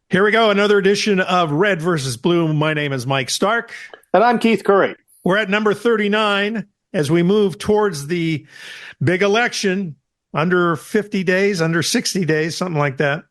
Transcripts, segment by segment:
Here we go, another edition of Red versus Blue. My name is Mike Stark. And I'm Keith Curry. We're at number 39 as we move towards the big election, under 50 days, under 60 days, something like that,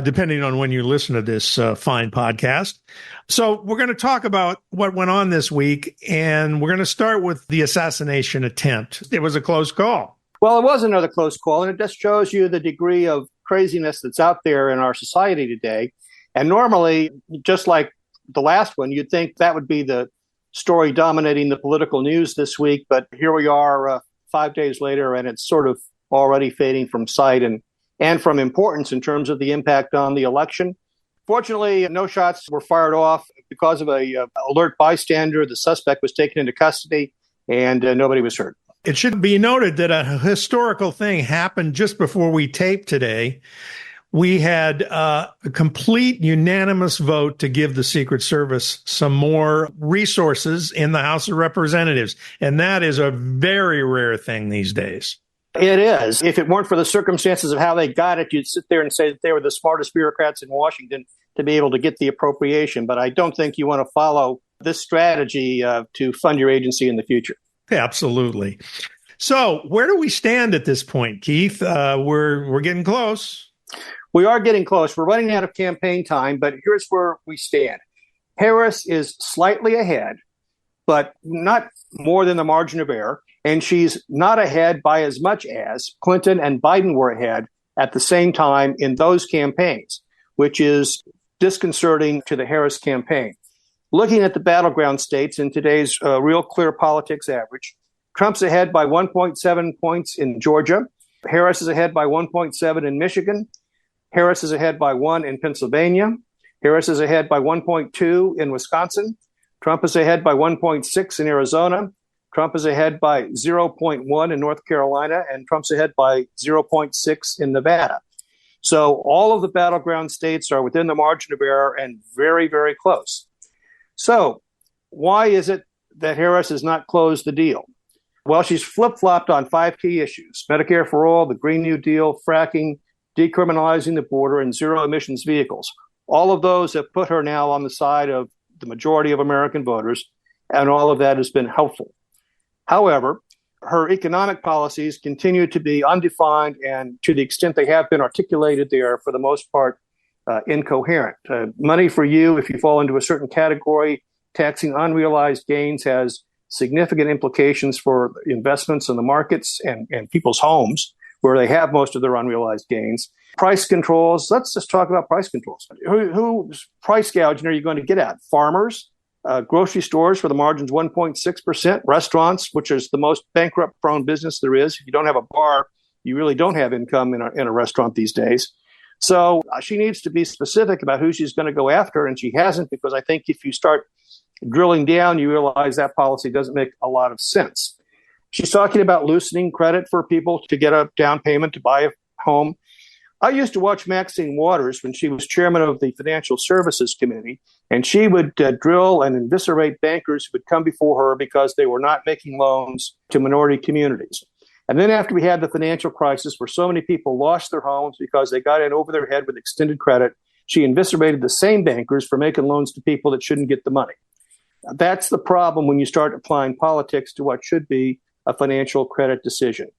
depending on when you listen to this fine podcast. So we're going to talk about what went on this week, and we're going to start with the assassination attempt. It was a close call. Well, it was another close call, and it just shows you the degree of craziness that's out there in our society today. And normally, just like the last one, you'd think that would be the story dominating the political news this week. But here we are 5 days later, and it's sort of already fading from sight and from importance in terms of the impact on the election. Fortunately, no shots were fired off because of a alert bystander. The suspect was taken into custody, and nobody was hurt. It should be noted that a historical thing happened just before we taped today. We had a complete unanimous vote to give the Secret Service some more resources in the House of Representatives. And that is a very rare thing these days. It is. If it weren't for the circumstances of how they got it, you'd sit there and say that they were the smartest bureaucrats in Washington to be able to get the appropriation. But I don't think you want to follow this strategy to fund your agency in the future. Absolutely. So where do we stand at this point, Keith? We're getting close. We are getting close. We're running out of campaign time, but here's where we stand. Harris is slightly ahead, but not more than the margin of error. And she's not ahead by as much as Clinton and Biden were ahead at the same time in those campaigns, which is disconcerting to the Harris campaign. Looking at the battleground states in today's Real Clear Politics average, Trump's ahead by 1.7 points in Georgia. Harris is ahead by 1.7 in Michigan. Harris is ahead by 1 in Pennsylvania. Harris is ahead by 1.2 in Wisconsin. Trump is ahead by 1.6 in Arizona. Trump is ahead by 0.1 in North Carolina, and Trump's ahead by 0.6 in Nevada. So all of the battleground states are within the margin of error and very, very close. So why is it that Harris has not closed the deal? Well, she's flip-flopped on 5 key issues: Medicare for all, the Green New Deal, fracking, decriminalizing the border, and zero emissions vehicles. All of those have put her now on the side of the majority of American voters, and all of that has been helpful. However, her economic policies continue to be undefined, and to the extent they have been articulated, they are, for the most part, incoherent. Money for you, if you fall into a certain category, taxing unrealized gains has significant implications for investments in the markets and people's homes, where they have most of their unrealized gains. Price controls, let's just talk about price controls. Whose price gouging are you going to get at? Farmers, grocery stores where the margin's 1.6%, restaurants, which is the most bankrupt-prone business there is. If you don't have a bar, you really don't have income in a restaurant these days. So she needs to be specific about who she's going to go after, and she hasn't, because I think if you start drilling down, you realize that policy doesn't make a lot of sense. She's talking about loosening credit for people to get a down payment to buy a home. I used to watch Maxine Waters when she was chairman of the Financial Services Committee, and she would drill and eviscerate bankers who would come before her because they were not making loans to minority communities. And then after we had the financial crisis where so many people lost their homes because they got in over their head with extended credit, she eviscerated the same bankers for making loans to people that shouldn't get the money. That's the problem when you start applying politics to what should be a financial credit decision.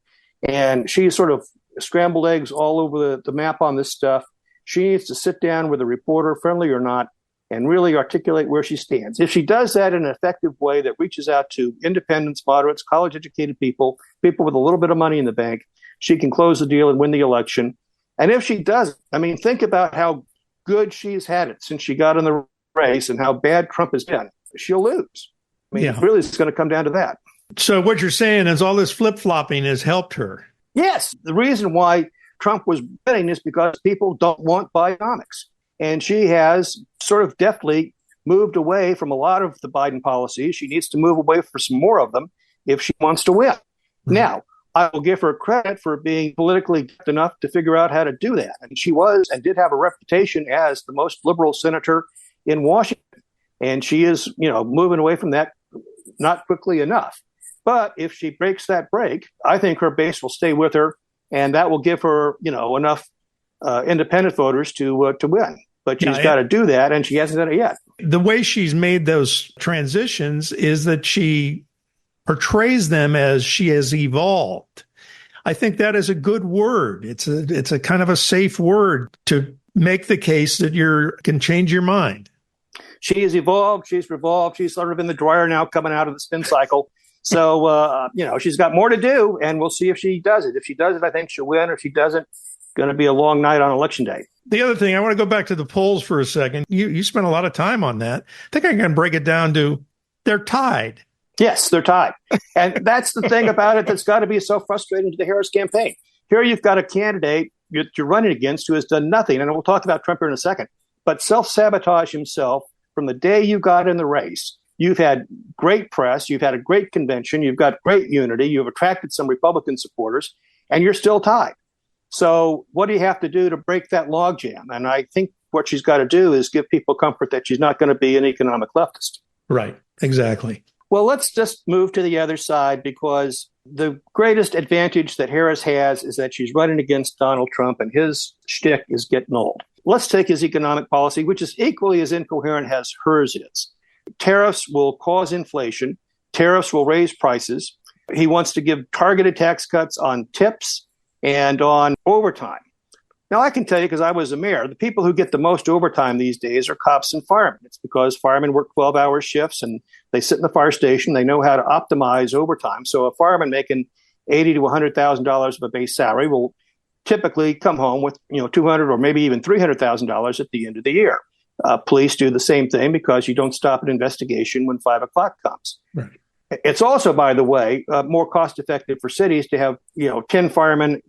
And she sort of scrambled eggs all over the map on this stuff. She needs to sit down with a reporter, friendly or not, and really articulate where she stands. If she does that in an effective way that reaches out to independents, moderates, college-educated people with a little bit of money in the bank, she can close the deal and win the election. And if she doesn't, I mean, think about how good she's had it since she got in the race and how bad Trump has been. She'll lose. I mean, really, it's going to come down to that. So what you're saying is all this flip-flopping has helped her. Yes. The reason why Trump was winning is because people don't want Bidenomics. And she has sort of deftly moved away from a lot of the Biden policies. She needs to move away from some more of them if she wants to win. Mm-hmm. Now, I will give her credit for being politically deft enough to figure out how to do that. And she was and did have a reputation as the most liberal senator in Washington. And she is, moving away from that not quickly enough. But if she breaks that break, I think her base will stay with her, and that will give her, enough independent voters to win. But she's got to do that, and she hasn't done it yet. The way she's made those transitions is that she portrays them as she has evolved. I think that is a good word. It's a kind of a safe word to make the case that you can change your mind. She has evolved. She's revolved. She's sort of in the dryer now, coming out of the spin cycle. So, she's got more to do, and we'll see if she does it. If she does it, I think she'll win. If she doesn't, it's going to be a long night on Election Day. The other thing, I want to go back to the polls for a second. You spent a lot of time on that. I think I can break it down to they're tied. Yes, they're tied. And that's the thing about it that's got to be so frustrating to the Harris campaign. Here you've got a candidate you're running against who has done nothing, and we'll talk about Trump here in a second, but self-sabotage himself from the day you got in the race. You've had great press. You've had a great convention. You've got great unity. You've attracted some Republican supporters, and you're still tied. So what do you have to do to break that logjam? And I think what she's got to do is give people comfort that she's not going to be an economic leftist. Right. Exactly. Well, let's just move to the other side, because the greatest advantage that Harris has is that she's running against Donald Trump, and his shtick is getting old. Let's take his economic policy, which is equally as incoherent as hers is. Tariffs will cause inflation. Tariffs will raise prices. He wants to give targeted tax cuts on tips and on overtime. Now, I can tell you, because I was a mayor, the people who get the most overtime these days are cops and firemen. It's because firemen work 12-hour shifts, and they sit in the fire station. They know how to optimize overtime. So a fireman making $80,000 to $100,000 of a base salary will typically come home with $200,000 or maybe even $300,000 at the end of the year. Police do the same thing, because you don't stop an investigation when 5 o'clock comes. Right. It's also, by the way, more cost effective for cities to have 10 firemen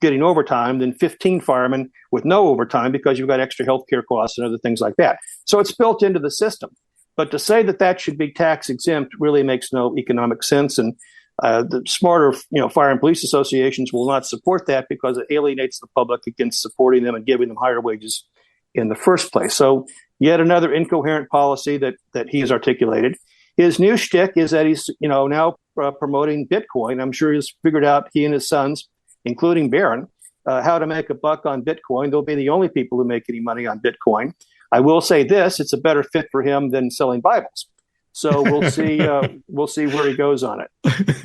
getting overtime than 15 firemen with no overtime, because you've got extra healthcare costs and other things like that. So it's built into the system. But to say that that should be tax exempt really makes no economic sense. And the smarter, fire and police associations will not support that, because it alienates the public against supporting them and giving them higher wages in the first place. So yet another incoherent policy that he has articulated. His new shtick is that he's now promoting Bitcoin. I'm sure he's figured out, he and his sons, including Barron, how to make a buck on Bitcoin. They'll be the only people who make any money on Bitcoin. I will say this: it's a better fit for him than selling Bibles. So we'll see. We'll see where he goes on it.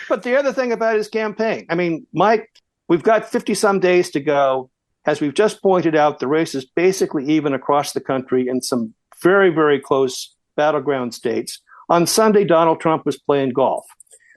But the other thing about his campaign, I mean, Mike, we've got 50 some days to go. As we've just pointed out, the race is basically even across the country in some very, very close battleground states. On Sunday, Donald Trump was playing golf.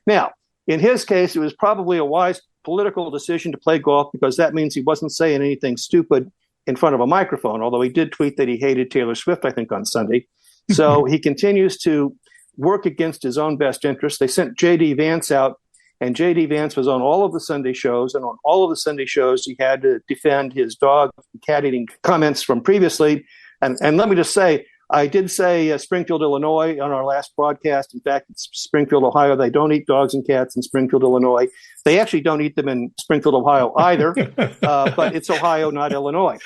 Now, in his case, it was probably a wise political decision to play golf, because that means he wasn't saying anything stupid in front of a microphone, although he did tweet that he hated Taylor Swift, I think, on Sunday. So he continues to work against his own best interests. They sent J.D. Vance out, and J.D. Vance was on all of the Sunday shows, and on all of the Sunday shows, he had to defend his dog and cat eating comments from previously. And let me just say, I did say Springfield, Illinois on our last broadcast. In fact, it's Springfield, Ohio. They don't eat dogs and cats in Springfield, Illinois. They actually don't eat them in Springfield, Ohio either, but it's Ohio, not Illinois.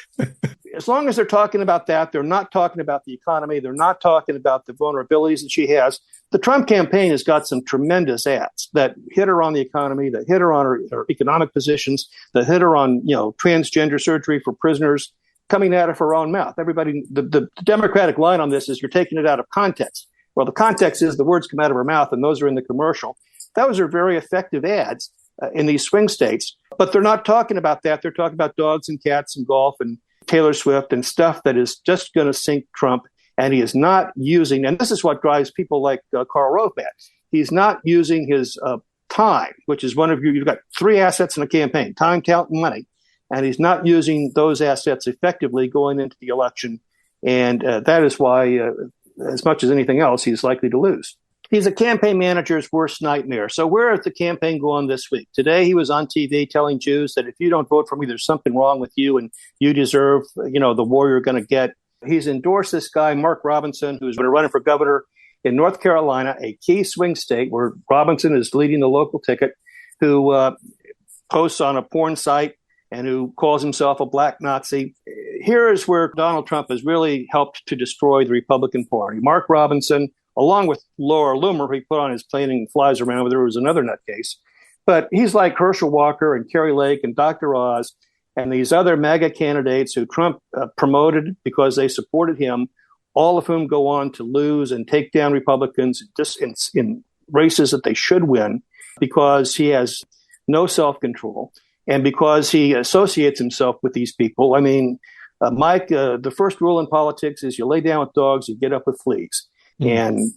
As long as they're talking about that, they're not talking about the economy. They're not talking about the vulnerabilities that she has. The Trump campaign has got some tremendous ads that hit her on the economy, that hit her on her economic positions, that hit her on, transgender surgery for prisoners, coming out of her own mouth. Everybody, the Democratic line on this is you're taking it out of context. Well, the context is the words come out of her mouth, and those are in the commercial. Those are very effective ads in these swing states, but they're not talking about that. They're talking about dogs and cats and golf and Taylor Swift and stuff that is just going to sink Trump. And he is not using, and this is what drives people like Karl Rove mad. He's not using his time, which is you've got 3 assets in a campaign: time, talent, and money. And he's not using those assets effectively going into the election. And that is why, as much as anything else, he's likely to lose. He's a campaign manager's worst nightmare. So where is the campaign going this week? Today, he was on TV telling Jews that if you don't vote for me, there's something wrong with you and you deserve, the war you're going to get. He's endorsed this guy, Mark Robinson, who's been running for governor in North Carolina, a key swing state where Robinson is leading the local ticket, who posts on a porn site and who calls himself a black Nazi. Here is where Donald Trump has really helped to destroy the Republican Party. Mark Robinson, along with Laura Loomer, who he put on his plane and flies around with her, was another nutcase. But he's like Herschel Walker and Kerry Lake and Dr. Oz and these other MAGA candidates who Trump promoted because they supported him, all of whom go on to lose and take down Republicans just in races that they should win because he has no self-control and because he associates himself with these people. I mean, Mike, the first rule in politics is you lay down with dogs, you get up with fleas. And,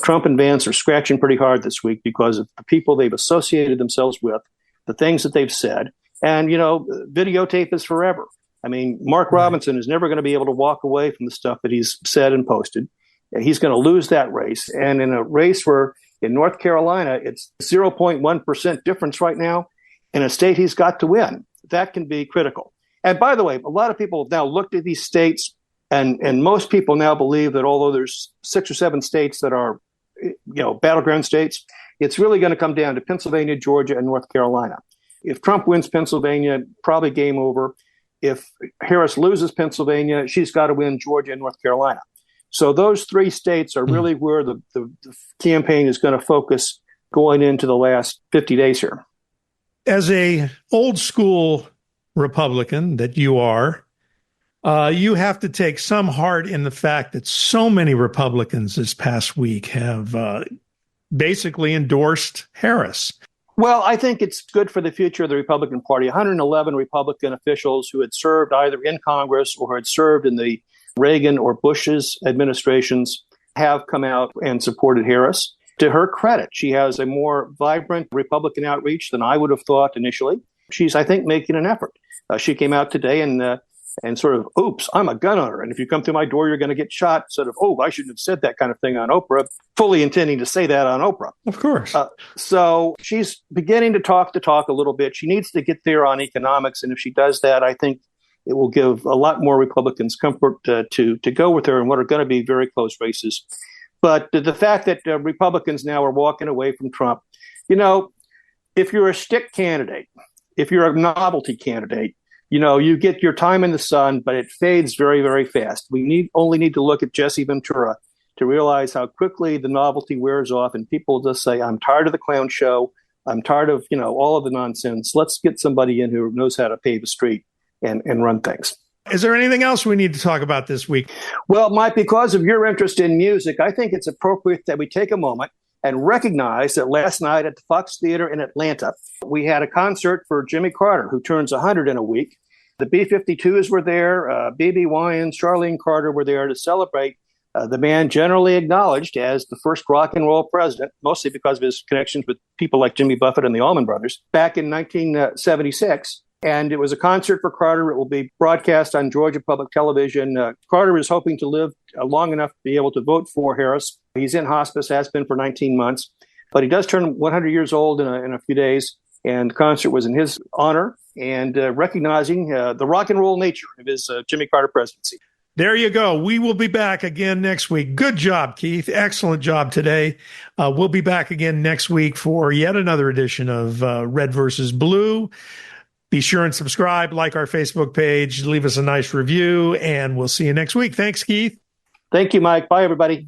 Trump and Vance are scratching pretty hard this week because of the people they've associated themselves with, the things that they've said. And, videotape is forever. I mean, Mark Robinson is never going to be able to walk away from the stuff that he's said and posted. He's going to lose that race. And in a race where in North Carolina, it's 0.1% difference right now in a state he's got to win, that can be critical. And by the way, a lot of people have now looked at these states, and most people now believe that although there's 6 or 7 states that are, battleground states, it's really going to come down to Pennsylvania, Georgia, and North Carolina. If Trump wins Pennsylvania, probably game over. If Harris loses Pennsylvania, she's got to win Georgia and North Carolina. So those 3 states are really where the campaign is going to focus going into the last 50 days here. As a old school Republican that you are, you have to take some heart in the fact that so many Republicans this past week have basically endorsed Harris. Well, I think it's good for the future of the Republican Party. 111 Republican officials who had served either in Congress or had served in the Reagan or Bush's administrations have come out and supported Harris. To her credit, she has a more vibrant Republican outreach than I would have thought initially. She's, I think, making an effort. She came out today and sort of, oops, I'm a gun owner. And if you come through my door, you're going to get shot. Sort of, I shouldn't have said that kind of thing on Oprah, fully intending to say that on Oprah. Of course. So she's beginning to talk a little bit. She needs to get there on economics. And if she does that, I think it will give a lot more Republicans comfort to go with her in what are going to be very close races. But the fact that Republicans now are walking away from Trump, if you're a stick candidate, if you're a novelty candidate, you get your time in the sun, but it fades very, very fast. We only need to look at Jesse Ventura to realize how quickly the novelty wears off and people just say, I'm tired of the clown show. I'm tired of, all of the nonsense. Let's get somebody in who knows how to pave a street and run things. Is there anything else we need to talk about this week? Well, Mike, because of your interest in music, I think it's appropriate that we take a moment and recognize that last night at the Fox Theater in Atlanta, we had a concert for Jimmy Carter, who turns 100 in a week. The B-52s were there. B.B. Wyans, Charlene Carter were there to celebrate the man generally acknowledged as the first rock and roll president, mostly because of his connections with people like Jimmy Buffett and the Allman Brothers, back in 1976. And it was a concert for Carter. It will be broadcast on Georgia Public Television. Carter is hoping to live long enough to be able to vote for Harris. He's in hospice, has been for 19 months. But he does turn 100 years old in a few days. And the concert was in his honor and recognizing the rock and roll nature of his Jimmy Carter presidency. There you go. We will be back again next week. Good job, Keith. Excellent job today. We'll be back again next week for yet another edition of Red versus Blue. Be sure and subscribe, like our Facebook page, leave us a nice review, and we'll see you next week. Thanks, Keith. Thank you, Mike. Bye, everybody.